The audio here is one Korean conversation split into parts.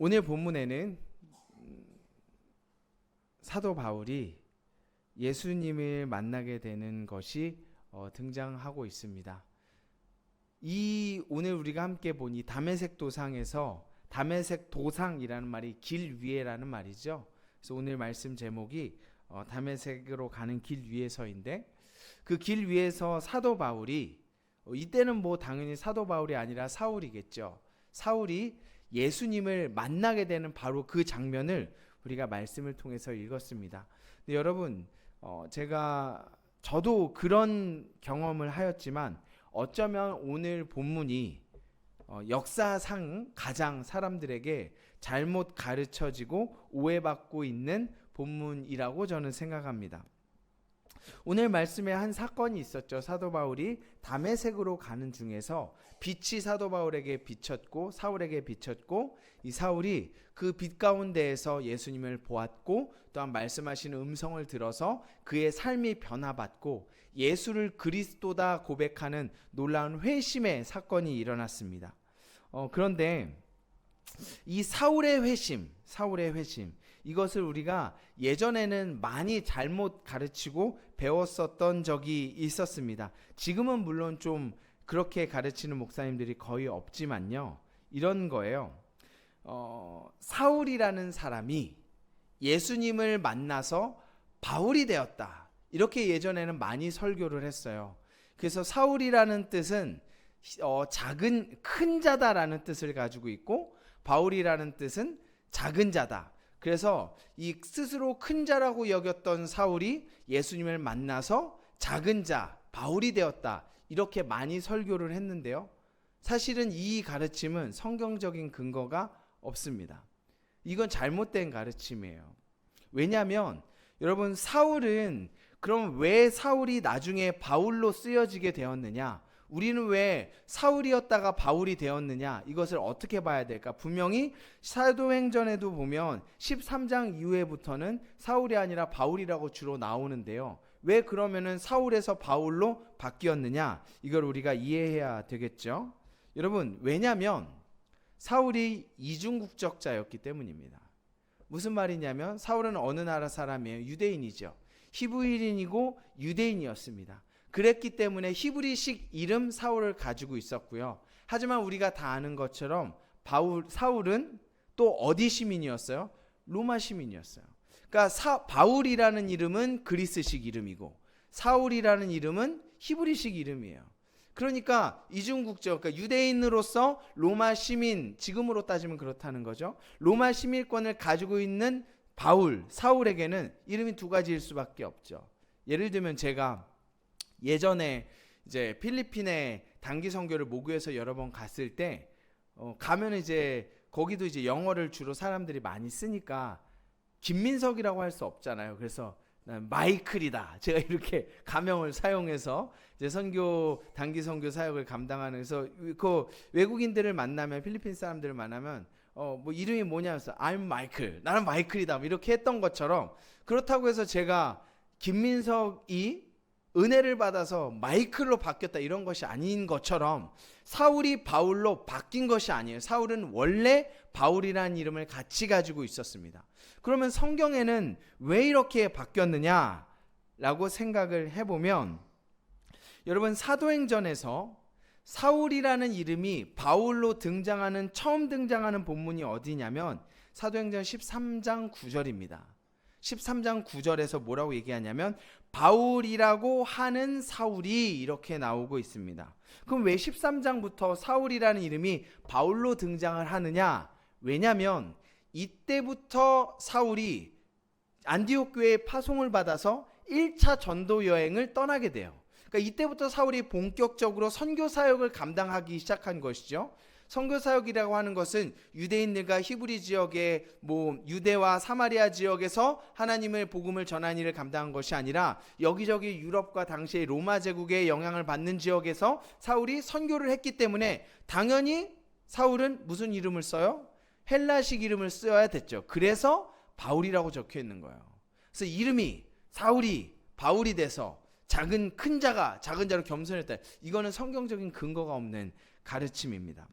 오늘 본문에는 사도 바울이 예수님을 만나게 되는 것이 등장하고 있습니다. 이 오늘 우리가 함께 본 이 다메섹 도상에서 다메섹 도상이라는 말이 길 위에라는 말이죠. 그래서 오늘 말씀 제목이 다메섹으로 가는 길 위에서인데, 그 길 위에서 사도 바울이 이때는 뭐 당연히 사도 바울이 아니라 사울이겠죠. 사울이 예수님을 만나게 되는 바로 그 장면을 우리가 말씀을 통해서 읽었습니다. 근데 여러분, 저도 그런 경험을 하였지만 어쩌면 오늘 본문이 역사상 가장 사람들에게 잘못 가르쳐지고 오해받고 있는 본문이라고 저는 생각합니다. 오늘 말씀에 한 사건이 있었죠. 사도 바울이 다메섹으로 가는 중에서 빛이 사도 바울에게 비쳤고 사울에게 비쳤고, 이 사울이 그 빛 가운데에서 예수님을 보았고 또한 말씀하시는 음성을 들어서 그의 삶이 변화받고 예수를 그리스도다 고백하는 놀라운 회심의 사건이 일어났습니다. 그런데 이 사울의 회심, 이것을 우리가 예전에는 많이 잘못 가르치고 배웠었던 적이 있었습니다. 지금은 물론 좀 그렇게 가르치는 목사님들이 거의 없지만요, 이런 거예요. 사울이라는 사람이 예수님을 만나서 바울이 되었다, 이렇게 예전에는 많이 설교를 했어요. 그래서 사울이라는 뜻은 큰 자다라는 뜻을 가지고 있고, 바울이라는 뜻은 작은 자다. 그래서 이 스스로 큰 자라고 여겼던 사울이 예수님을 만나서 작은 자, 바울이 되었다, 이렇게 많이 설교를 했는데요, 사실은 이 가르침은 성경적인 근거가 없습니다. 이건 잘못된 가르침이에요. 왜냐하면 여러분, 사울은, 그럼 왜 사울이 나중에 바울로 쓰여지게 되었느냐, 우리는 왜 사울이었다가 바울이 되었느냐, 이것을 어떻게 봐야 될까? 분명히 사도행전에도 보면 13장 이후에부터는 사울이 아니라 바울이라고 주로 나오는데요, 왜 그러면은 사울에서 바울로 바뀌었느냐, 이걸 우리가 이해해야 되겠죠. 여러분, 왜냐하면 사울이 이중국적자였기 때문입니다. 무슨 말이냐면, 사울은 어느 나라 사람이에요? 유대인이죠. 히브리인이고 유대인이었습니다. 그랬기 때문에 히브리식 이름 사울을 가지고 있었고요. 하지만 우리가 다 아는 것처럼 사울은 또 어디 시민이었어요? 로마 시민이었어요. 그러니까 바울이라는 이름은 그리스식 이름이고 사울이라는 이름은 히브리식 이름이에요. 그러니까 이중국적, 그러니까 유대인으로서 로마 시민, 지금으로 따지면 그렇다는 거죠. 로마 시민권을 가지고 있는 사울에게는 이름이 두 가지일 수밖에 없죠. 예를 들면 제가 예전에 이제 필리핀에 단기 선교를 모교에서 여러 번 갔을 때 가면 이제 거기도 이제 영어를 주로 사람들이 많이 쓰니까 김민석이라고 할 수 없잖아요. 그래서 난 마이클이다, 제가 이렇게 가명을 사용해서 이제 단기 선교 사역을 감당하는, 그래서 그 외국인들을 만나면, 필리핀 사람들을 만나면 뭐 이름이 뭐냐 해서 I'm 마이클, 나는 마이클이다, 이렇게 했던 것처럼, 그렇다고 해서 제가 김민석이 은혜를 받아서 마이클로 바뀌었다, 이런 것이 아닌 것처럼 사울이 바울로 바뀐 것이 아니에요. 사울은 원래 바울이라는 이름을 같이 가지고 있었습니다. 그러면 성경에는 왜 이렇게 바뀌었느냐라고 생각을 해보면, 여러분, 사도행전에서 사울이라는 이름이 바울로 처음 등장하는 본문이 어디냐면 사도행전 13장 9절입니다. 13장 9절에서 뭐라고 얘기하냐면 바울이라고 하는 사울이, 이렇게 나오고 있습니다. 그럼 왜 13장부터 사울이라는 이름이 바울로 등장을 하느냐? 왜냐하면 이때부터 사울이 안디옥 교회에 파송을 받아서 1차 전도 여행을 떠나게 돼요. 그러니까 이때부터 사울이 본격적으로 선교 사역을 감당하기 시작한 것이죠. 선교 사역이라고 하는 것은 유대인들과 히브리 지역의 유대와 사마리아 지역에서 하나님의 복음을 전하는 일을 감당한 것이 아니라 여기저기 유럽과 당시의 로마 제국의 영향을 받는 지역에서 사울이 선교를 했기 때문에 당연히 사울은 무슨 이름을 써요? 헬라식 이름을 써야 됐죠. 그래서 바울이라고 적혀 있는 거예요. 그래서 이름이 사울이 바울이 돼서 큰 자가 작은 자로 겸손했다, 이거는 성경적인 근거가 없는 가르침입니다.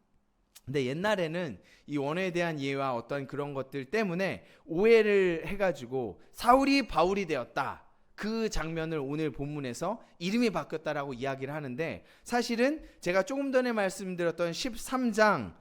근데 옛날에는 이 원어에 대한 이해와 어떤 그런 것들 때문에 오해를 해가지고 사울이 바울이 되었다. 그 장면을 오늘 본문에서 이름이 바뀌었다라고 이야기를 하는데, 사실은 제가 조금 전에 말씀드렸던 13장의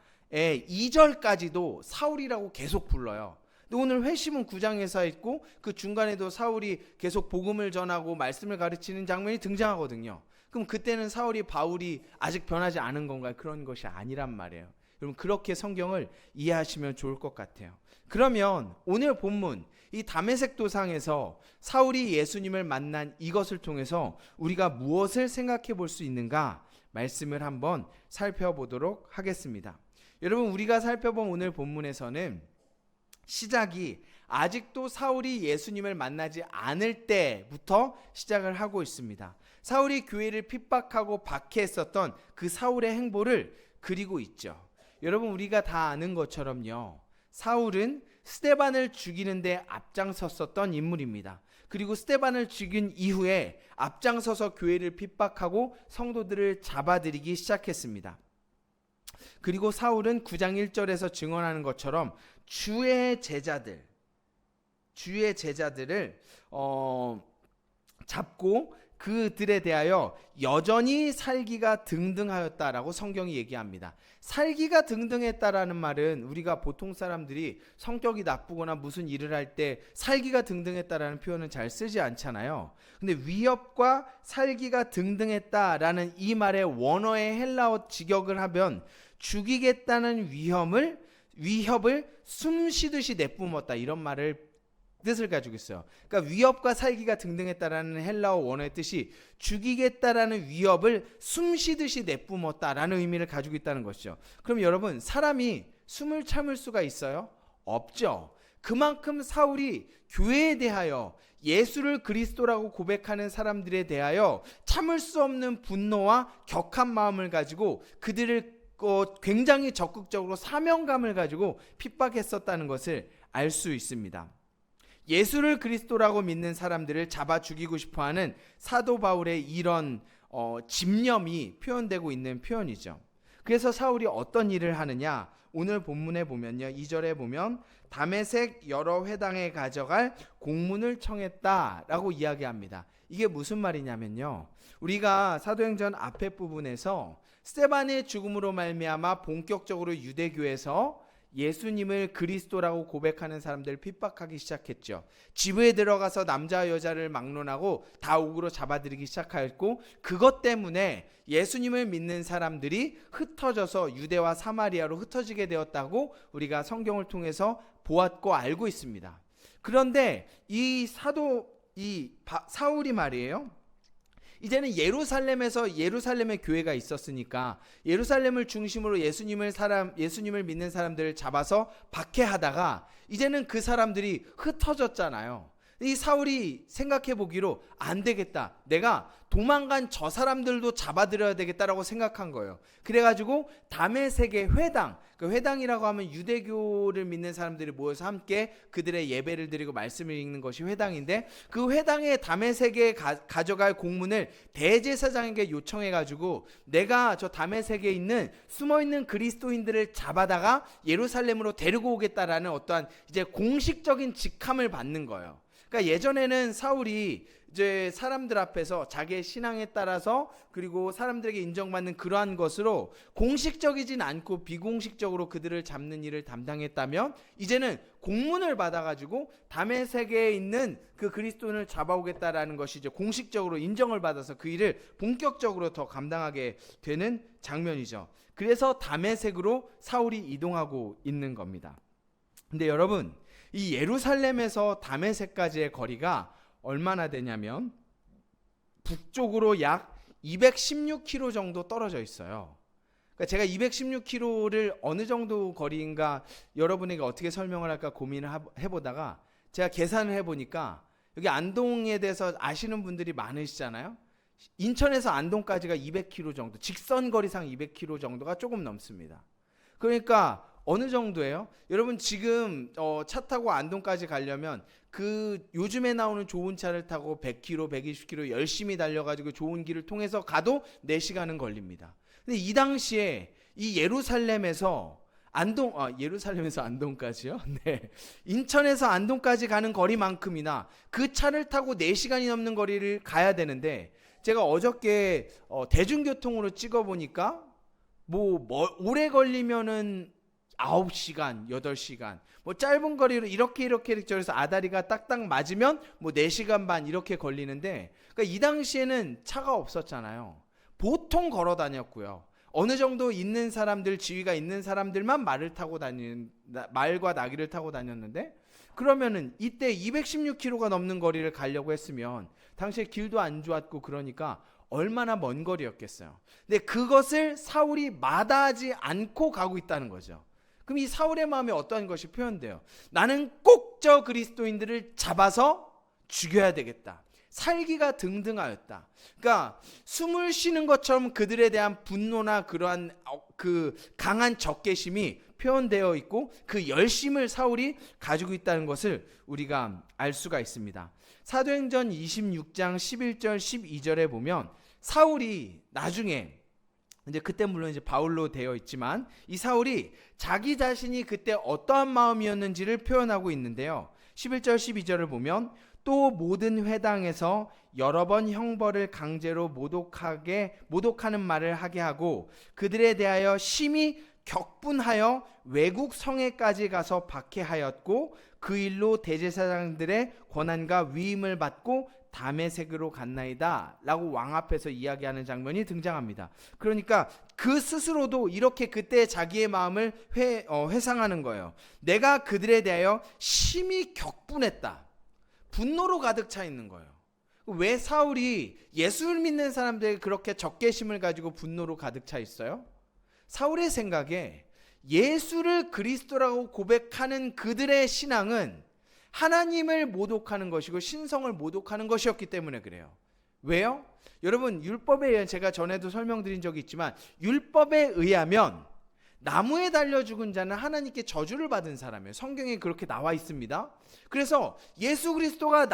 2절까지도 사울이라고 계속 불러요. 근데 오늘 회심은 9장에서 있고 그 중간에도 사울이 계속 복음을 전하고 말씀을 가르치는 장면이 등장하거든요. 그럼 그때는 사울이 바울이 아직 변하지 않은 건가요? 그런 것이 아니란 말이에요. 여러분, 그렇게 성경을 이해하시면 좋을 것 같아요. 그러면 오늘 본문 이 다메섹 도상에서 사울이 예수님을 만난 이것을 통해서 우리가 무엇을 생각해 볼 수 있는가 말씀을 한번 살펴보도록 하겠습니다. 여러분, 우리가 살펴본 오늘 본문에서는 시작이 아직도 사울이 예수님을 만나지 않을 때부터 시작을 하고 있습니다. 사울이 교회를 핍박하고 박해했었던 그 사울의 행보를 그리고 있죠. 여러분, 우리가 다 아는 것처럼요, 사울은 스데반을 죽이는데 앞장섰었던 인물입니다. 그리고 스데반을 죽인 이후에 앞장서서 교회를 핍박하고 성도들을 잡아들이기 시작했습니다. 그리고 사울은 9장 1절에서 증언하는 것처럼 주의 제자들을 잡고 그들에 대하여 여전히 살기가 등등하였다라고 성경이 얘기합니다. 살기가 등등했다라는 말은 우리가 보통 사람들이 성격이 나쁘거나 무슨 일을 할 때 살기가 등등했다라는 표현은 잘 쓰지 않잖아요. 근데 위협과 살기가 등등했다라는 이 말의 원어의 헬라어 직역을 하면 죽이겠다는 위협을 숨쉬듯이 내뿜었다, 이런 말을 뜻을 가지고 있어요. 그러니까 위협과 살기가 등등했다라는 헬라어 원어의 뜻이 죽이겠다라는 위협을 숨쉬듯이 내뿜었다라는 의미를 가지고 있다는 것이죠. 그럼 여러분, 사람이 숨을 참을 수가 있어요? 없죠. 그만큼 사울이 교회에 대하여 예수를 그리스도라고 고백하는 사람들에 대하여 참을 수 없는 분노와 격한 마음을 가지고 그들을 굉장히 적극적으로 사명감을 가지고 핍박했었다는 것을 알 수 있습니다. 예수를 그리스도라고 믿는 사람들을 잡아 죽이고 싶어하는 사도 바울의 이런 집념이 표현되고 있는 표현이죠. 그래서 사울이 어떤 일을 하느냐, 오늘 본문에 보면요, 2절에 보면 다메섹 여러 회당에 가져갈 공문을 청했다라고 이야기합니다. 이게 무슨 말이냐면요, 우리가 사도행전 앞에 부분에서 스데반의 죽음으로 말미암아 본격적으로 유대교에서 예수님을 그리스도라고 고백하는 사람들을 핍박하기 시작했죠. 집에 들어가서 남자와 여자를 막론하고 다 옥으로 잡아들이기 시작하였고, 그것 때문에 예수님을 믿는 사람들이 흩어져서 유대와 사마리아로 흩어지게 되었다고 우리가 성경을 통해서 보았고 알고 있습니다. 그런데 이 사울이 말이에요, 이제는 예루살렘에 교회가 있었으니까 예루살렘을 중심으로 예수님을 믿는 사람들을 잡아서 박해하다가 이제는 그 사람들이 흩어졌잖아요. 이 사울이 생각해 보기로 안 되겠다, 내가 도망간 저 사람들도 잡아들여야 되겠다라고 생각한 거예요. 그래가지고 다메섹의 회당, 그 회당이라고 하면 유대교를 믿는 사람들이 모여서 함께 그들의 예배를 드리고 말씀을 읽는 것이 회당인데, 그 회당에 다메섹에 가져갈 공문을 대제사장에게 요청해가지고 내가 저 다메섹에 있는 숨어있는 그리스도인들을 잡아다가 예루살렘으로 데리고 오겠다라는 어떠한 이제 공식적인 직함을 받는 거예요. 그러니까 예전에는 사울이 이제 사람들 앞에서 자기의 신앙에 따라서 그리고 사람들에게 인정받는 그러한 것으로 공식적이진 않고 비공식적으로 그들을 잡는 일을 담당했다면, 이제는 공문을 받아가지고 다메섹에 있는 그 그리스도인을 잡아오겠다라는 것이 이제 공식적으로 인정을 받아서 그 일을 본격적으로 더 감당하게 되는 장면이죠. 그래서 다메섹으로 사울이 이동하고 있는 겁니다. 근데 여러분, 이 예루살렘에서 다메섹까지의 거리가 얼마나 되냐면 북쪽으로 약 216km 정도 떨어져 있어요. 그러니까 제가 216km를 어느 정도 거리인가 여러분에게 어떻게 설명을 할까 고민을 해보다가 제가 계산을 해보니까, 여기 안동에 대해서 아시는 분들이 많으시잖아요. 인천에서 안동까지가 200km 정도, 직선 거리상 200km 정도가 조금 넘습니다. 그러니까 어느 정도예요? 여러분, 지금 차 타고 안동까지 가려면 그 요즘에 나오는 좋은 차를 타고 100km, 120km 열심히 달려가지고 좋은 길을 통해서 가도 4시간은 걸립니다. 근데 이 당시에 이 예루살렘에서 안동까지요? 네. 인천에서 안동까지 가는 거리만큼이나 그 차를 타고 4시간이 넘는 거리를 가야 되는데, 제가 어저께 대중교통으로 찍어보니까 오래 걸리면은 9시간, 8시간, 짧은 거리로 이렇게 저래서 아다리가 딱딱 맞으면 4시간 반 이렇게 걸리는데, 그러니까 이 당시에는 차가 없었잖아요. 보통 걸어 다녔고요. 어느 정도 있는 사람들, 지위가 있는 사람들만 말과 나귀를 타고 다녔는데, 그러면은 이때 216km가 넘는 거리를 가려고 했으면 당시에 길도 안 좋았고 그러니까 얼마나 먼 거리였겠어요. 근데 그것을 사울이 마다하지 않고 가고 있다는 거죠. 그럼 이 사울의 마음에 어떠한 것이 표현돼요? 나는 꼭 저 그리스도인들을 잡아서 죽여야 되겠다. 살기가 등등하였다. 그러니까 숨을 쉬는 것처럼 그들에 대한 분노나 그러한 그 강한 적개심이 표현되어 있고, 그 열심을 사울이 가지고 있다는 것을 우리가 알 수가 있습니다. 사도행전 26장 11절 12절에 보면 사울이 나중에, 이제 그때 물론 이제 바울로 되어 있지만, 이 사울이 자기 자신이 그때 어떠한 마음이었는지를 표현하고 있는데요. 11절 12절을 보면 또 모든 회당에서 여러 번 형벌을 강제로 모독하는 말을 하게 하고 그들에 대하여 심히 격분하여 외국 성에까지 가서 박해하였고 그 일로 대제사장들의 권한과 위임을 받고 다메섹으로 갔나이다 라고 왕 앞에서 이야기하는 장면이 등장합니다. 그러니까 그 스스로도 이렇게 그때 자기의 마음을 회상하는 거예요. 내가 그들에 대하여 심히 격분했다. 분노로 가득 차 있는 거예요. 왜 사울이 예수를 믿는 사람들에게 그렇게 적개심을 가지고 분노로 가득 차 있어요? 사울의 생각에 예수를 그리스도라고 고백하는 그들의 신앙은 하나님을 모독하는 것이고 신성을 모독하는 것이었기 때문에 그래요. 왜요? 여러분, 율법에 의해, 제가 전에도 설명드린 적이 있지만, 율법에 의하면 나무에 달려 죽은 자는 하나님께 저주를 받은 사람이에요. 성경에 그렇게 나와 있습니다. 그래서 예수 그리스도가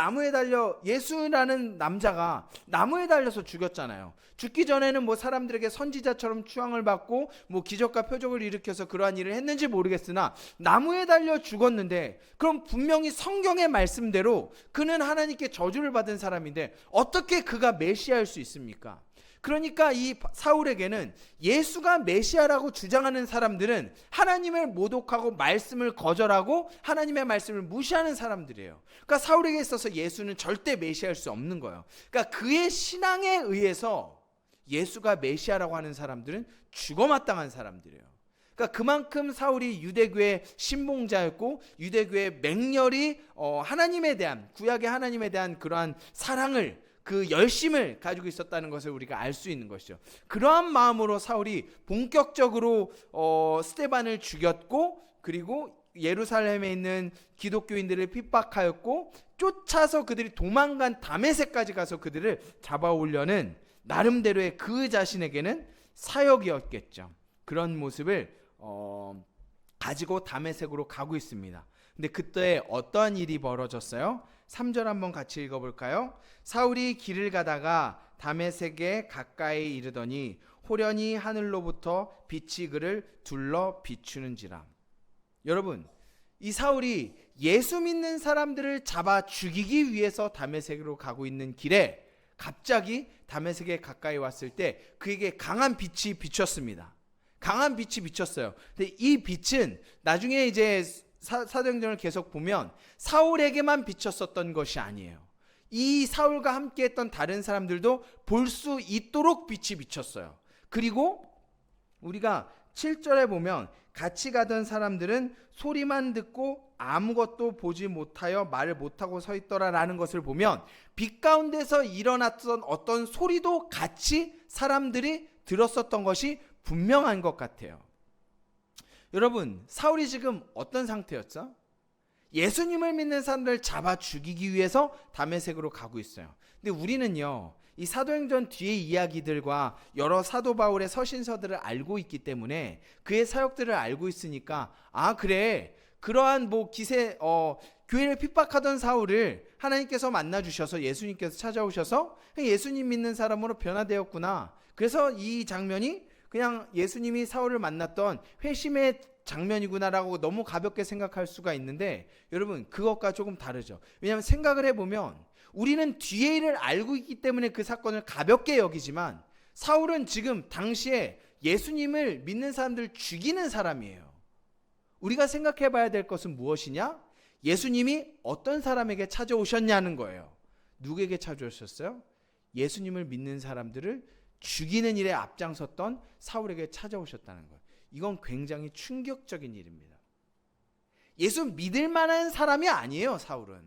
예수라는 남자가 나무에 달려서 죽였잖아요. 죽기 전에는 사람들에게 선지자처럼 추앙을 받고 기적과 표적을 일으켜서 그러한 일을 했는지 모르겠으나 나무에 달려 죽었는데, 그럼 분명히 성경의 말씀대로 그는 하나님께 저주를 받은 사람인데 어떻게 그가 메시아일 수 있습니까? 그러니까 이 사울에게는 예수가 메시아라고 주장하는 사람들은 하나님을 모독하고 말씀을 거절하고 하나님의 말씀을 무시하는 사람들이에요. 그러니까 사울에게 있어서 예수는 절대 메시아일 수 없는 거예요. 그러니까 그의 신앙에 의해서 예수가 메시아라고 하는 사람들은 죽어마땅한 사람들이에요. 그러니까 그만큼 사울이 유대교의 신봉자였고 유대교의 맹렬히 하나님에 대한, 구약의 하나님에 대한 그러한 사랑을, 그 열심을 가지고 있었다는 것을 우리가 알 수 있는 것이죠. 그러한 마음으로 사울이 본격적으로 스데반을 죽였고, 그리고 예루살렘에 있는 기독교인들을 핍박하였고, 쫓아서 그들이 도망간 다메섹까지 가서 그들을 잡아오려는 나름대로의 그 자신에게는 사역이었겠죠. 그런 모습을 가지고 다메섹으로 가고 있습니다. 근데 그때 어떠한 일이 벌어졌어요? 3절 한번 같이 읽어볼까요? 사울이 길을 가다가 다메섹에 가까이 이르더니 호련히 하늘로부터 빛이 그를 둘러 비추는지라. 여러분, 이 사울이 예수 믿는 사람들을 잡아 죽이기 위해서 다메섹으로 가고 있는 길에 갑자기 다메섹에 가까이 왔을 때 그에게 강한 빛이 비쳤습니다. 강한 빛이 비쳤어요. 근데 이 빛은 나중에 이제 사도행전을 계속 보면 사울에게만 비쳤었던 것이 아니에요. 이 사울과 함께 했던 다른 사람들도 볼 수 있도록 빛이 비쳤어요. 그리고 우리가 7절에 보면 같이 가던 사람들은 소리만 듣고 아무것도 보지 못하여 말을 못하고 서 있더라라는 것을 보면 빛 가운데서 일어났던 어떤 소리도 같이 사람들이 들었었던 것이 분명한 것 같아요. 여러분, 사울이 지금 어떤 상태였죠? 예수님을 믿는 사람들을 잡아 죽이기 위해서 다메섹으로 가고 있어요. 근데 우리는요, 이 사도행전 뒤의 이야기들과 여러 사도 바울의 서신서들을 알고 있기 때문에, 그의 사역들을 알고 있으니까, 그래, 그러한 교회를 핍박하던 사울을 하나님께서 만나주셔서, 예수님께서 찾아오셔서 예수님 믿는 사람으로 변화되었구나. 그래서 이 장면이 그냥 예수님이 사울을 만났던 회심의 장면이구나라고 너무 가볍게 생각할 수가 있는데 여러분 그것과 조금 다르죠. 왜냐하면 생각을 해보면 우리는 뒤의 일을 알고 있기 때문에 그 사건을 가볍게 여기지만 사울은 지금 당시에 예수님을 믿는 사람들을 죽이는 사람이에요. 우리가 생각해 봐야 될 것은 무엇이냐? 예수님이 어떤 사람에게 찾아오셨냐는 거예요. 누구에게 찾아오셨어요? 예수님을 믿는 사람들을 죽이는 일에 앞장섰던 사울에게 찾아오셨다는 거예요. 이건 굉장히 충격적인 일입니다. 예수 믿을 만한 사람이 아니에요, 사울은.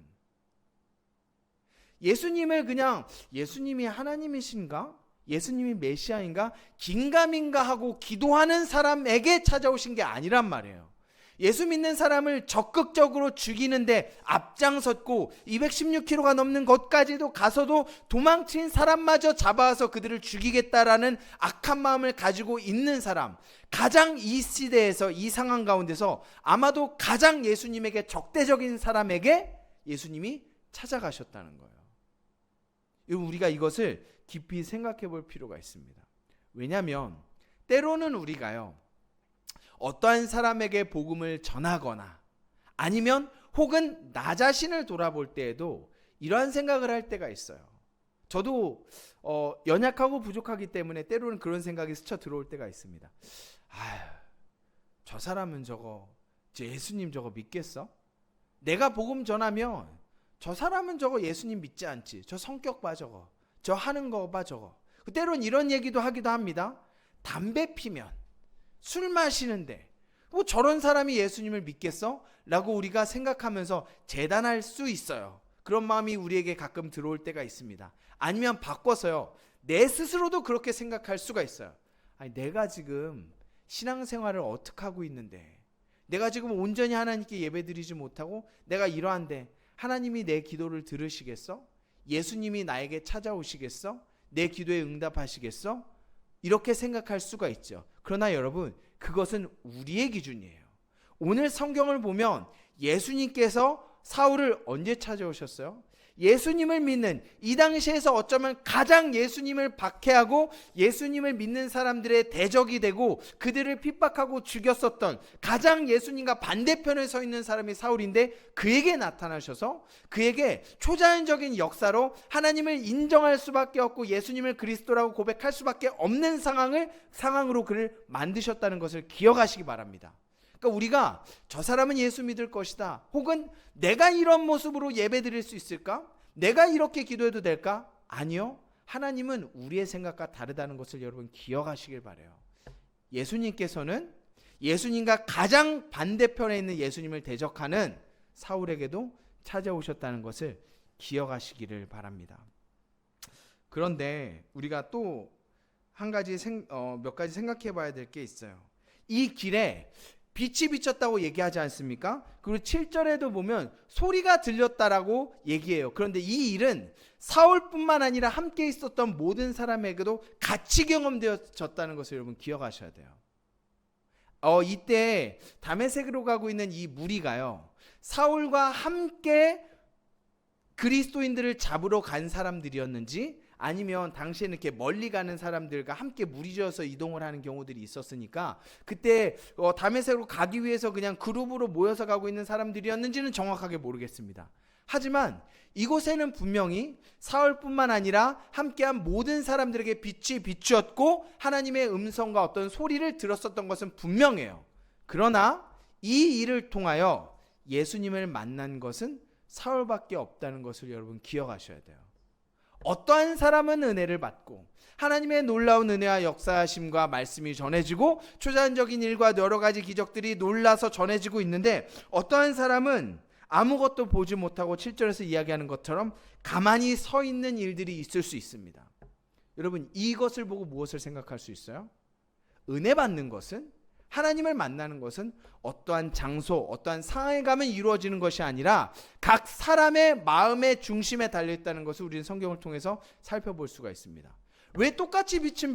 예수님을 그냥 예수님이 하나님이신가? 예수님이 메시아인가? 긴가민가 하고 기도하는 사람에게 찾아오신 게 아니란 말이에요. 예수 믿는 사람을 적극적으로 죽이는데 앞장섰고 216km가 넘는 곳까지도 가서도 도망친 사람마저 잡아와서 그들을 죽이겠다라는 악한 마음을 가지고 있는 사람, 가장 이 시대에서 이 상황 가운데서 아마도 가장 예수님에게 적대적인 사람에게 예수님이 찾아가셨다는 거예요. 우리가 이것을 깊이 생각해 볼 필요가 있습니다. 왜냐하면 때로는 우리가요, 어떠한 사람에게 복음을 전하거나 아니면 혹은 나 자신을 돌아볼 때에도 이러한 생각을 할 때가 있어요. 저도 연약하고 부족하기 때문에 때로는 그런 생각이 스쳐 들어올 때가 있습니다. 아휴, 저 사람은 저거 예수님 저거 믿겠어? 내가 복음 전하면 저 사람은 저거 예수님 믿지 않지. 저 성격 봐 저거. 저 하는 거 봐 저거. 때로는 이런 얘기도 하기도 합니다. 담배 피면, 술 마시는데 뭐 저런 사람이 예수님을 믿겠어? 라고 우리가 생각하면서 재단할 수 있어요. 그런 마음이 우리에게 가끔 들어올 때가 있습니다. 아니면 바꿔서요, 내 스스로도 그렇게 생각할 수가 있어요. 아니, 내가 지금 신앙생활을 어떻게 하고 있는데, 내가 지금 온전히 하나님께 예배드리지 못하고 내가 이러한데 하나님이 내 기도를 들으시겠어? 예수님이 나에게 찾아오시겠어? 내 기도에 응답하시겠어? 이렇게 생각할 수가 있죠. 그러나 여러분, 그것은 우리의 기준이에요. 오늘 성경을 보면 예수님께서 사울을 언제 찾아오셨어요? 예수님을 믿는, 이 당시에서 어쩌면 가장 예수님을 박해하고 예수님을 믿는 사람들의 대적이 되고 그들을 핍박하고 죽였었던 가장 예수님과 반대편에 서 있는 사람이 사울인데, 그에게 나타나셔서 그에게 초자연적인 역사로 하나님을 인정할 수밖에 없고 예수님을 그리스도라고 고백할 수밖에 없는 상황으로 그를 만드셨다는 것을 기억하시기 바랍니다. 그러니까 우리가 저 사람은 예수 믿을 것이다, 혹은 내가 이런 모습으로 예배드릴 수 있을까? 내가 이렇게 기도해도 될까? 아니요. 하나님은 우리의 생각과 다르다는 것을 여러분 기억하시길 바라요. 예수님께서는 예수님과 가장 반대편에 있는 예수님을 대적하는 사울에게도 찾아오셨다는 것을 기억하시기를 바랍니다. 그런데 우리가 또 몇 가지 생각해 봐야 될 게 있어요. 이 길에 빛이 비쳤다고 얘기하지 않습니까? 그리고 7절에도 보면 소리가 들렸다라고 얘기해요. 그런데 이 일은 사울뿐만 아니라 함께 있었던 모든 사람에게도 같이 경험되어졌다는 것을 여러분 기억하셔야 돼요. 이때 다메섹으로 가고 있는 이 무리가요, 사울과 함께 그리스도인들을 잡으러 간 사람들이었는지, 아니면 당시에는 이렇게 멀리 가는 사람들과 함께 무리지어서 이동을 하는 경우들이 있었으니까 그때 다메섹으로 가기 위해서 그냥 그룹으로 모여서 가고 있는 사람들이었는지는 정확하게 모르겠습니다. 하지만 이곳에는 분명히 사울뿐만 아니라 함께한 모든 사람들에게 빛이 비추었고 하나님의 음성과 어떤 소리를 들었었던 것은 분명해요. 그러나 이 일을 통하여 예수님을 만난 것은 사울밖에 없다는 것을 여러분 기억하셔야 돼요. 어떠한 사람은 은혜를 받고 하나님의 놀라운 은혜와 역사하심과 말씀이 전해지고 초자연적인 일과 여러 가지 기적들이 놀라서 전해지고 있는데, 어떠한 사람은 아무것도 보지 못하고 7절에서 이야기하는 것처럼 가만히 서 있는 일들이 있을 수 있습니다. 여러분, 이것을 보고 무엇을 생각할 수 있어요? 은혜 받는 것은, 하나님을 만나는 것은 어떠한 장소, 어떠한 상황에 가면 이루어지는 것이 아니라 각 사람의 마음의 중심에 달려있다는 것을 우리는 성경을 통해서 살펴볼 수가 있습니다. 왜 똑같이 빛이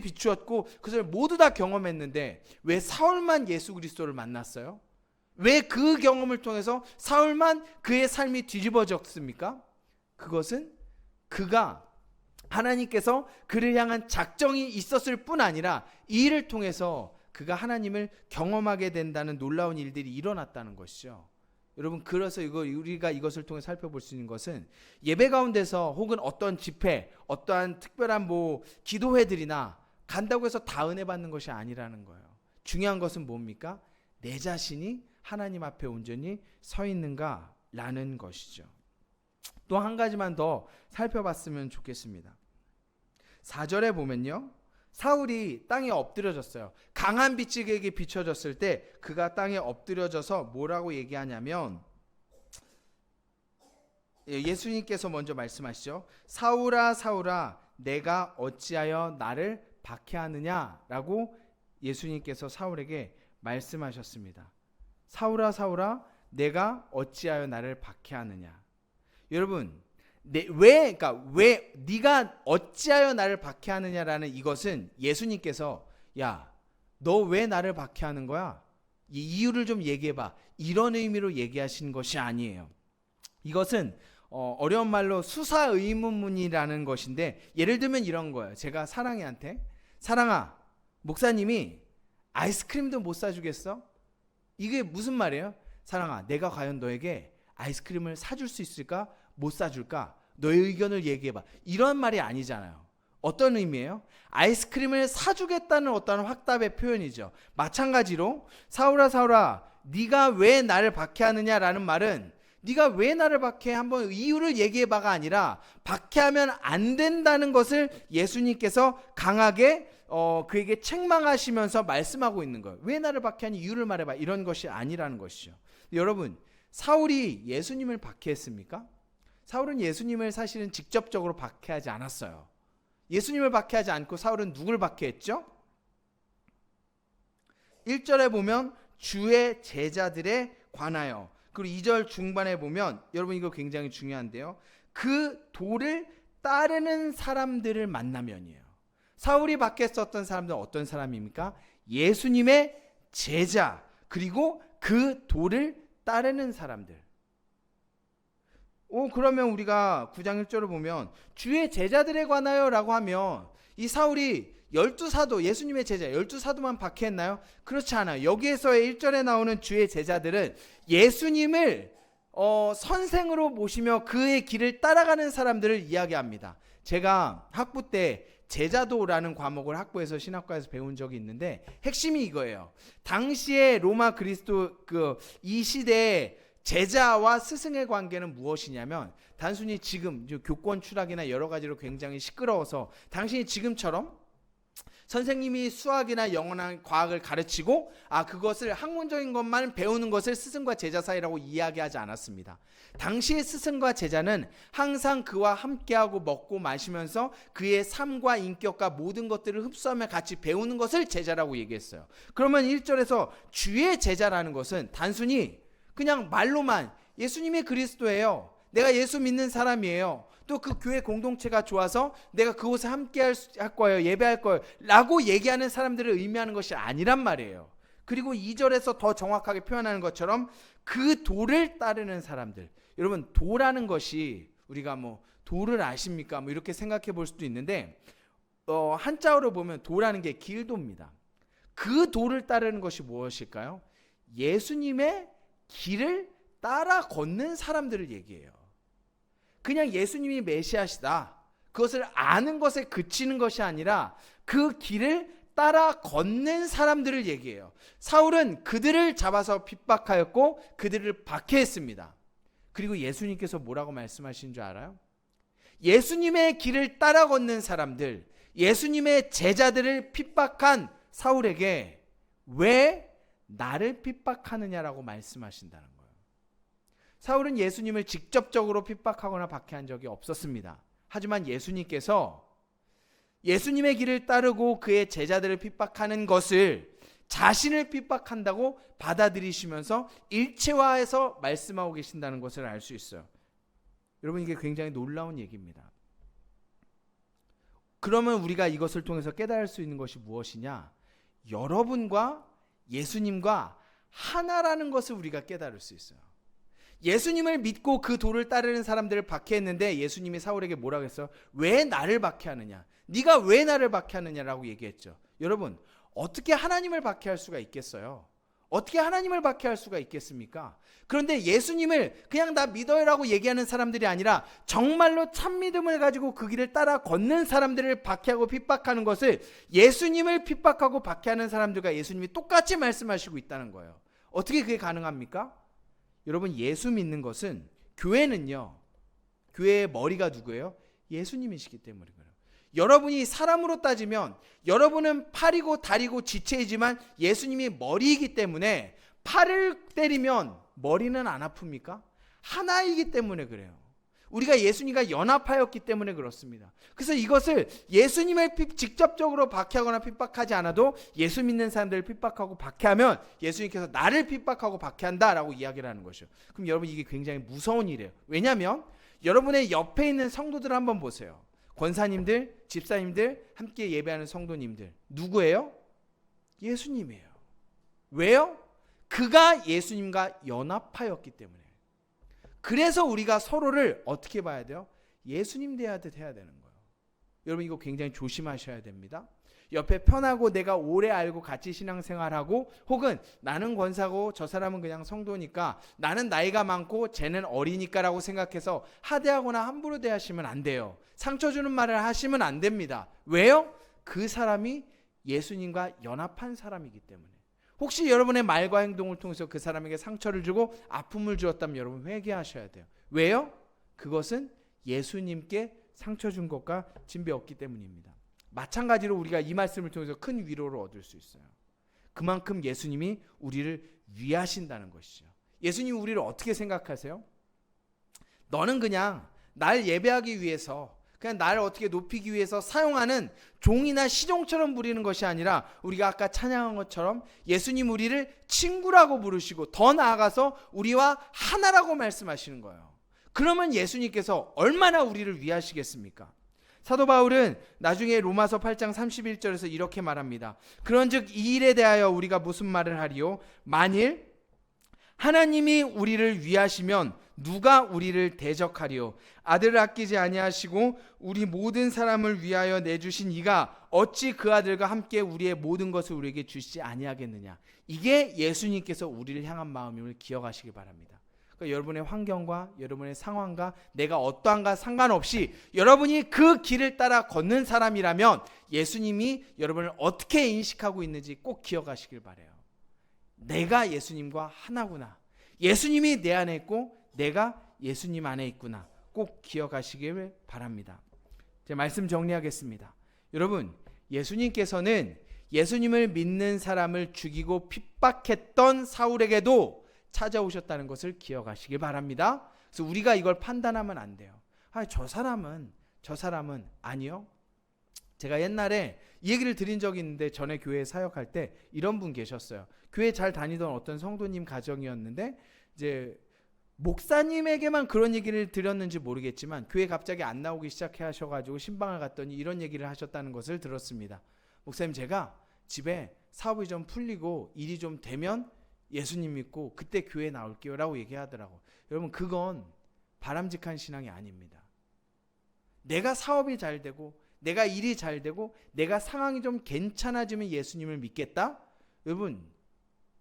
비추었고 그것을 모두 다 경험했는데 왜 사울만 예수 그리스도를 만났어요? 왜 그 경험을 통해서 사울만 그의 삶이 뒤집어졌습니까? 그것은 그가 하나님께서 그를 향한 작정이 있었을 뿐 아니라 이 일을 통해서 그가 하나님을 경험하게 된다는 놀라운 일들이 일어났다는 것이죠. 여러분, 그래서 우리가 이것을 통해 살펴볼 수 있는 것은 예배 가운데서 혹은 어떤 집회, 어떠한 특별한 기도회들이나 간다고 해서 다 은혜 받는 것이 아니라는 거예요. 중요한 것은 뭡니까? 내 자신이 하나님 앞에 온전히 서 있는가라는 것이죠. 또 한 가지만 더 살펴봤으면 좋겠습니다. 4절에 보면요, 사울이 땅에 엎드려졌어요. 강한 빛이 그에게 비춰졌을 때 그가 땅에 엎드려져서 뭐라고 얘기하냐면, 예수님께서 먼저 말씀하시죠. 사울아 사울아 내가 어찌하여 나를 박해하느냐라고 예수님께서 사울에게 말씀하셨습니다. 사울아 사울아 내가 어찌하여 나를 박해하느냐. 여러분, 왜 네가 어찌하여 나를 박해하느냐라는 이것은 예수님께서 야, 너 왜 나를 박해하는 거야? 이 이유를 좀 얘기해봐, 이런 의미로 얘기하신 것이 아니에요. 이것은 어려운 말로 수사 의문문이라는 것인데, 예를 들면 이런 거예요. 제가 사랑이한테, 사랑아, 목사님이 아이스크림도 못 사주겠어? 이게 무슨 말이에요? 사랑아, 내가 과연 너에게 아이스크림을 사줄 수 있을까? 못 사줄까? 너의 의견을 얘기해봐. 이런 말이 아니잖아요. 어떤 의미예요? 아이스크림을 사주겠다는 어떤 확답의 표현이죠. 마찬가지로 사울아 사울아 네가 왜 나를 박해하느냐라는 말은 네가 왜 나를 박해? 한번 이유를 얘기해봐가 아니라 박해하면 안 된다는 것을 예수님께서 강하게 그에게 책망하시면서 말씀하고 있는 거예요. 왜 나를 박해하니? 이유를 말해봐. 이런 것이 아니라는 것이죠. 여러분, 사울이 예수님을 박해했습니까? 사울은 예수님을 사실은 직접적으로 박해하지 않았어요. 예수님을 박해하지 않고 사울은 누굴 박해했죠? 1절에 보면 주의 제자들에 관하여, 그리고 2절 중반에 보면, 여러분 이거 굉장히 중요한데요, 그 도를 따르는 사람들을 만나면이에요. 사울이 박해했었던 사람들은 어떤 사람입니까? 예수님의 제자, 그리고 그 도를 따르는 사람들. 그러면 우리가 9장 1절을 보면 주의 제자들에 관하여 라고 하면 이 사울이 12사도, 예수님의 제자 12사도만 박해했나요? 그렇지 않아요. 여기에서의 1절에 나오는 주의 제자들은 예수님을 선생으로 모시며 그의 길을 따라가는 사람들을 이야기합니다. 제가 학부 때 제자도라는 과목을 학부에서 신학과에서 배운 적이 있는데, 핵심이 이거예요. 당시에 로마 그리스도 이 시대에 제자와 스승의 관계는 무엇이냐면, 단순히 지금 교권 추락이나 여러 가지로 굉장히 시끄러워서 당신이 지금처럼 선생님이 수학이나 영어나 과학을 가르치고 그것을 학문적인 것만 배우는 것을 스승과 제자 사이라고 이야기하지 않았습니다. 당시의 스승과 제자는 항상 그와 함께하고 먹고 마시면서 그의 삶과 인격과 모든 것들을 흡수하며 같이 배우는 것을 제자라고 얘기했어요. 그러면 1절에서 주의 제자라는 것은 단순히 그냥 말로만 예수님이 그리스도예요, 내가 예수 믿는 사람이에요, 또 그 교회 공동체가 좋아서 내가 그곳에 함께 할 거예요, 예배할 거예요 라고 얘기하는 사람들을 의미하는 것이 아니란 말이에요. 그리고 2절에서 더 정확하게 표현하는 것처럼 그 도를 따르는 사람들. 여러분, 도라는 것이 우리가 도를 아십니까? 이렇게 생각해 볼 수도 있는데, 한자어로 보면 도라는 게 길도입니다. 그 도를 따르는 것이 무엇일까요? 예수님의 길을 따라 걷는 사람들을 얘기해요. 그냥 예수님이 메시아시다, 그것을 아는 것에 그치는 것이 아니라 그 길을 따라 걷는 사람들을 얘기해요. 사울은 그들을 잡아서 핍박하였고 그들을 박해했습니다. 그리고 예수님께서 뭐라고 말씀하신 줄 알아요? 예수님의 길을 따라 걷는 사람들, 예수님의 제자들을 핍박한 사울에게 왜 나를 핍박하느냐라고 말씀하신다는 거예요. 사울은 예수님을 직접적으로 핍박하거나 박해한 적이 없었습니다. 하지만 예수님께서 예수님의 길을 따르고 그의 제자들을 핍박하는 것을 자신을 핍박한다고 받아들이시면서 일체화해서 말씀하고 계신다는 것을 알 수 있어요. 여러분, 이게 굉장히 놀라운 얘기입니다. 그러면 우리가 이것을 통해서 깨달을 수 있는 것이 무엇이냐? 여러분과 예수님과 하나라는 것을 우리가 깨달을 수 있어요. 예수님을 믿고 그 도를 따르는 사람들을 박해했는데 예수님이 사울에게 뭐라고 했어요? 왜 나를 박해하느냐? 네가 왜 나를 박해하느냐라고 얘기했죠. 여러분, 어떻게 하나님을 박해할 수가 있겠어요? 어떻게 하나님을 박해할 수가 있겠습니까? 그런데 예수님을 그냥 나 믿어요라고 얘기하는 사람들이 아니라 정말로 참 믿음을 가지고 그 길을 따라 걷는 사람들을 박해하고 핍박하는 것을 예수님을 핍박하고 박해하는 사람들과 예수님이 똑같이 말씀하시고 있다는 거예요. 어떻게 그게 가능합니까? 여러분, 예수 믿는 것은, 교회는요, 교회의 머리가 누구예요? 예수님이시기 때문에 그래요. 여러분이 사람으로 따지면 여러분은 팔이고 다리고 지체이지만 예수님이 머리이기 때문에 팔을 때리면 머리는 안 아픕니까? 하나이기 때문에 그래요. 우리가 예수님과 연합하였기 때문에 그렇습니다. 그래서 이것을 예수님을 직접적으로 박해하거나 핍박하지 않아도 예수 믿는 사람들을 핍박하고 박해하면 예수님께서 나를 핍박하고 박해한다라고 이야기를 하는 것이죠. 그럼 여러분, 이게 굉장히 무서운 일이에요. 왜냐하면 여러분의 옆에 있는 성도들을 한번 보세요. 권사님들, 집사님들, 함께 예배하는 성도님들 누구예요? 예수님이에요. 왜요? 그가 예수님과 연합하였기 때문에. 그래서 우리가 서로를 어떻게 봐야 돼요? 예수님 대하듯 해야 되는 거예요. 여러분, 이거 굉장히 조심하셔야 됩니다. 옆에 편하고 내가 오래 알고 같이 신앙생활하고, 혹은 나는 권사고 저 사람은 그냥 성도니까, 나는 나이가 많고 쟤는 어리니까 라고 생각해서 하대하거나 함부로 대하시면 안 돼요. 상처 주는 말을 하시면 안 됩니다. 왜요? 그 사람이 예수님과 연합한 사람이기 때문에. 혹시 여러분의 말과 행동을 통해서 그 사람에게 상처를 주고 아픔을 주었다면 여러분 회개하셔야 돼요. 왜요? 그것은 예수님께 상처 준 것과 진배 없기 때문입니다. 마찬가지로 우리가 이 말씀을 통해서 큰 위로를 얻을 수 있어요. 그만큼 예수님이 우리를 위하신다는 것이죠. 예수님이 우리를 어떻게 생각하세요? 너는 그냥 날 예배하기 위해서, 그냥 나를 어떻게 높이기 위해서 사용하는 종이나 시종처럼 부리는 것이 아니라, 우리가 아까 찬양한 것처럼 예수님 우리를 친구라고 부르시고 더 나아가서 우리와 하나라고 말씀하시는 거예요. 그러면 예수님께서 얼마나 우리를 위하시겠습니까? 사도 바울은 나중에 로마서 8장 31절에서 이렇게 말합니다. 그런즉 이 일에 대하여 우리가 무슨 말을 하리요? 만일 하나님이 우리를 위하시면 누가 우리를 대적하리요? 아들을 아끼지 아니하시고 우리 모든 사람을 위하여 내주신 이가 어찌 그 아들과 함께 우리의 모든 것을 우리에게 주시지 아니하겠느냐? 이게 예수님께서 우리를 향한 마음임을 기억하시기 바랍니다. 그러니까 여러분의 환경과 여러분의 상황과 내가 어떠한가 상관없이 여러분이 그 길을 따라 걷는 사람이라면 예수님이 여러분을 어떻게 인식하고 있는지 꼭 기억하시길 바라요. 내가 예수님과 하나구나. 예수님이 내 안에 있고 내가 예수님 안에 있구나. 꼭 기억하시길 바랍니다. 제 말씀 정리하겠습니다. 여러분, 예수님께서는 예수님을 믿는 사람을 죽이고 핍박했던 사울에게도 찾아오셨다는 것을 기억하시길 바랍니다. 그래서 우리가 이걸 판단하면 안 돼요. 저 사람은 아니요. 제가 옛날에 이 얘기를 드린 적이 있는데, 전에 교회에 사역할 때 이런 분 계셨어요. 교회 잘 다니던 어떤 성도님 가정이었는데, 이제 목사님에게만 그런 얘기를 드렸는지 모르겠지만 교회 갑자기 안 나오기 시작해 하셔가지고 신방을 갔더니 이런 얘기를 하셨다는 것을 들었습니다. 목사님, 제가 집에 사업이 좀 풀리고 일이 좀 되면 예수님 믿고 그때 교회 나올게요 라고 얘기하더라고. 여러분, 그건 바람직한 신앙이 아닙니다. 내가 사업이 잘 되고 내가 일이 잘 되고 내가 상황이 좀 괜찮아지면 예수님을 믿겠다? 여러분,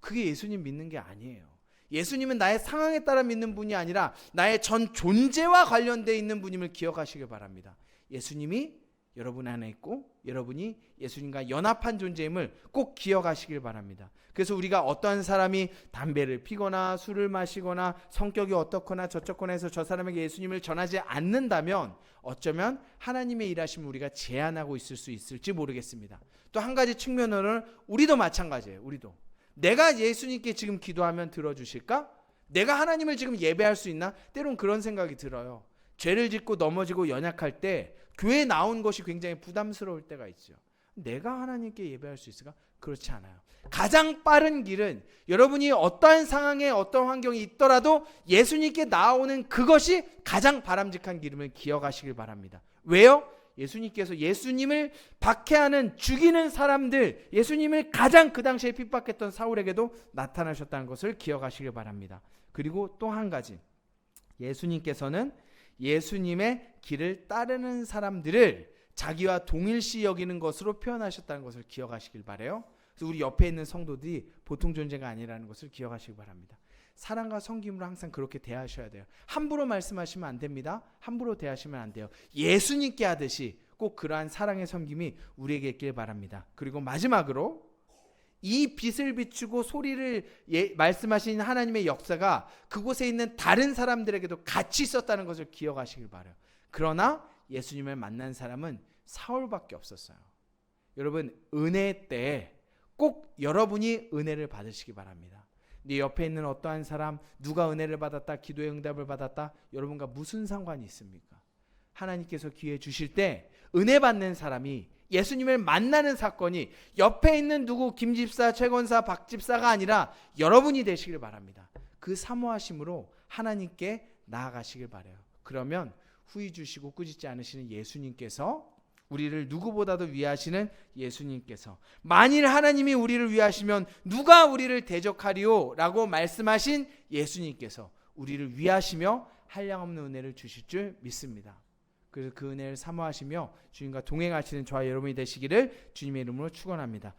그게 예수님 믿는 게 아니에요. 예수님은 나의 상황에 따라 믿는 분이 아니라 나의 전 존재와 관련되어 있는 분임을 기억하시길 바랍니다. 예수님이 여러분 안에 있고 여러분이 예수님과 연합한 존재임을 꼭 기억하시길 바랍니다. 그래서 우리가 어떠한 사람이 담배를 피거나 술을 마시거나 성격이 어떻거나 저쩌거나 해서 저 사람에게 예수님을 전하지 않는다면 어쩌면 하나님의 일하심을 우리가 제한하고 있을 수 있을지 모르겠습니다. 또 한 가지 측면으로는 우리도 마찬가지예요. 우리도 내가 예수님께 지금 기도하면 들어주실까? 내가 하나님을 지금 예배할 수 있나? 때론 그런 생각이 들어요. 죄를 짓고 넘어지고 연약할 때 교회에 나온 것이 굉장히 부담스러울 때가 있죠. 내가 하나님께 예배할 수 있을까? 그렇지 않아요. 가장 빠른 길은 여러분이 어떠한 상황에 어떤 환경이 있더라도 예수님께 나오는 그것이 가장 바람직한 길임을 기억하시길 바랍니다. 왜요? 예수님께서 예수님을 박해하는 죽이는 사람들, 예수님을 가장 그 당시에 핍박했던 사울에게도 나타나셨다는 것을 기억하시길 바랍니다. 그리고 또 한 가지, 예수님께서는 예수님의 길을 따르는 사람들을 자기와 동일시 여기는 것으로 표현하셨다는 것을 기억하시길 바라요. 그래서 우리 옆에 있는 성도들이 보통 존재가 아니라는 것을 기억하시기 바랍니다. 사랑과 섬김으로 항상 그렇게 대하셔야 돼요. 함부로 말씀하시면 안 됩니다. 함부로 대하시면 안 돼요. 예수님께 하듯이 꼭 그러한 사랑의 섬김이 우리에게 있길 바랍니다. 그리고 마지막으로 이 빛을 비추고 소리를 말씀하신 하나님의 역사가 그곳에 있는 다른 사람들에게도 같이 있었다는 것을 기억하시길 바라요. 그러나 예수님을 만난 사람은 사울밖에 없었어요. 여러분, 은혜 때 꼭 여러분이 은혜를 받으시기 바랍니다. 네 옆에 있는 어떠한 사람, 누가 은혜를 받았다, 기도의 응답을 받았다, 여러분과 무슨 상관이 있습니까? 하나님께서 기회 주실 때 은혜 받는 사람이, 예수님을 만나는 사건이 옆에 있는 누구 김집사, 최권사, 박집사가 아니라 여러분이 되시길 바랍니다. 그 사모하심으로 하나님께 나아가시길 바라요. 그러면 후히 주시고 꾸짖지 않으시는 예수님께서, 우리를 누구보다도 위하시는 예수님께서, 만일 하나님이 우리를 위하시면 누가 우리를 대적하리요? 라고 말씀하신 예수님께서 우리를 위하시며 한량없는 은혜를 주실 줄 믿습니다. 그래서 그 은혜를 사모하시며 주님과 동행하시는 저와 여러분이 되시기를 주님의 이름으로 축원합니다.